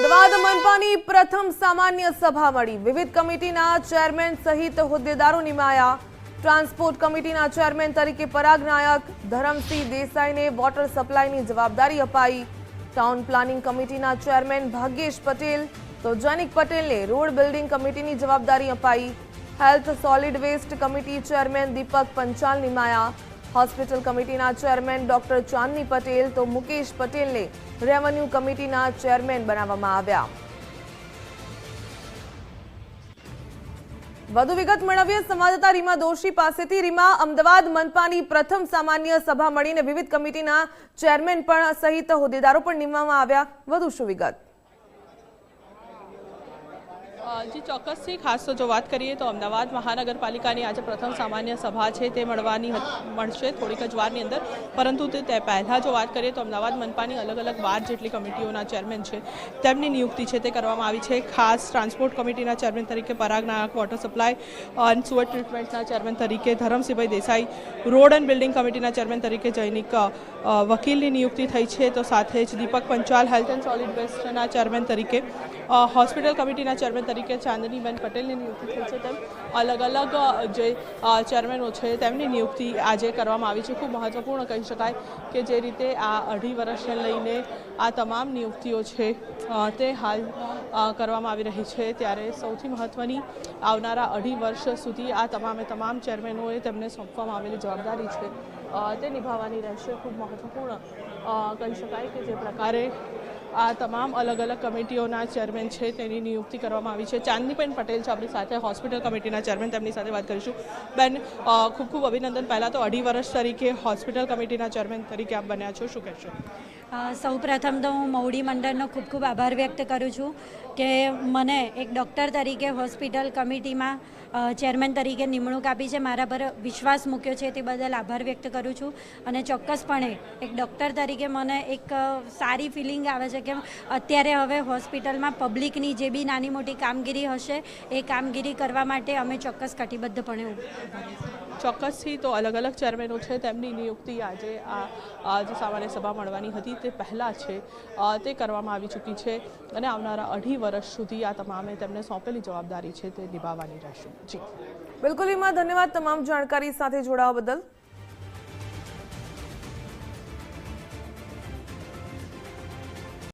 અમદાવાદ મનપાની પ્રથમ સામાન્ય સભા મળી। વિવિધ કમિટીના ચેરમેન સહિત હોદ્દેદારો નિમાયા। ટ્રાન્સપોર્ટ કમિટીના ચેરમેન તરીકે પરાગ નાયક, ધરમસિંહ દેસાઈને વોટર સપ્લાયની જવાબદારી અપાઈ। ટાઉન પ્લાનિંગ કમિટીના ચેરમેન ભાગ્યેશ પટેલ તો જનિક પટેલને રોડ બિલ્ડિંગ કમિટીની જવાબદારી અપાઈ। Health solid waste committee chairman Deepak Panchal નિમાયા। હોસ્પિટલ કમિટીના ચેરમેન ડોક્ટર ચાંદની પટેલ તો મુકેશ પટેલને રેવન્યુ કમિટીના ચેરમેન બનાવવામાં આવ્યા। વધુ વિગત મેળવીએ સંવાદદાતા રીમા દોશી પાસેથી। રીમા, અમદાવાદ મનપાની પ્રથમ સામાન્ય સભા મળીને વિવિધ કમિટીના ચેરમેન પણ સહિત હોદ્દેદારો પણ નિમવામાં આવ્યા। વધુ શું વિગત? जी ચોક્કસથી ખાસ તો જો વાત કરીએ તો અમદાવાદ મહાનગરપાલિકાની આજે પ્રથમ સામાન્ય સભા છે તે મળશે થોડીક જ વારની અંદર, પરંતુ તે પહેલાં જો વાત કરીએ તો અમદાવાદ મનપાની અલગ અલગ 12 જેટલી કમિટીઓના ચેરમેન છે તેમની નિયુક્તિ છે તે કરવામાં આવી છે। ખાસ ટ્રાન્સપોર્ટ કમિટીના ચેરમેન તરીકે પરાગ નાયક, વોટર સપ્લાય અને સુઅર ટ્રીટમેન્ટના ચેરમેન તરીકે ધરમસિંહભાઈ દેસાઈ, રોડ એન્ડ બિલ્ડિંગ કમિટીના ચેરમેન તરીકે જૈનિક વકીલની નિયુક્તિ થઈ છે, તો સાથે જ Deepak Panchal health and solid વેસ્ટના ચેરમેન તરીકે, હોસ્પિટલ કમિટીના ચેરમેન તરીકે ચાંદનીબેન પટેલની નિયુક્તિ થઈ છે। તેમ અલગ અલગ જે ચેરમેનો છે તેમની નિયુક્તિ આજે કરવામાં આવી છે। ખૂબ મહત્વપૂર્ણ કહી શકાય કે જે રીતે આ 2.5 વર્ષને લઈને આ તમામ નિયુક્તિઓ છે તે હાલ કરવામાં આવી રહી છે, ત્યારે સૌથી મહત્વની આવનારા 2.5 વર્ષ સુધી આ તમામ ચેરમેનોએ તેમને સોંપવામાં આવેલી જવાબદારી છે તે નિભાવવાની રહેશે। ખૂબ મહત્વપૂર્ણ કહી શકાય કે જે પ્રકારે આ તમામ અલગ અલગ કમિટીઓના ચેરમેન છે તેની નિયુક્તિ કરવામાં આવી છે। ચાંદનીબેન પટેલ છે આપણી સાથે, હોસ્પિટલ કમિટીના ચેરમેન, તેમની સાથે વાત કરીશું। બેન, ખૂબ ખૂબ અભિનંદન। પહેલાં તો 2.5 વર્ષ તરીકે હોસ્પિટલ કમિટીના ચેરમેન તરીકે આપ બન્યા છો, શું કહેશો? સૌપ્રથમ તો હું મવડી મંડળનો ખૂબ ખૂબ આભાર વ્યક્ત કરું છું કે મને એક ડૉક્ટર તરીકે હોસ્પિટલ કમિટીમાં ચેરમેન તરીકે નિમણૂક આપી છે, મારા પર વિશ્વાસ મૂક્યો છે, તે બદલ આભાર વ્યક્ત કરું છું। અને ચોક્કસપણે એક ડૉક્ટર તરીકે મને એક સારી ફિલિંગ આવે છે કે અત્યારે હવે હોસ્પિટલમાં પબ્લિકની જે બી નાની મોટી કામગીરી હશે એ કામગીરી કરવા માટે અમે ચોક્કસ કટિબદ્ધપણે ચોક્કસથી તો અલગ અલગ ચેરમેનો છે તેમની નિયુક્તિ આજે આ જે સામાન્ય સભા મળવાની હતી તે પહેલાં છે તે કરવામાં આવી ચૂકી છે, અને આવનારા 2.5 વર્ષ સુધી આ તમામે તેમને સોંપેલી જવાબદારી છે તે નિભાવવાની રહેશે। જી બિલકુલ રીમા, ધન્યવાદ તમામ જાણકારી સાથે જોડાવા બદલ।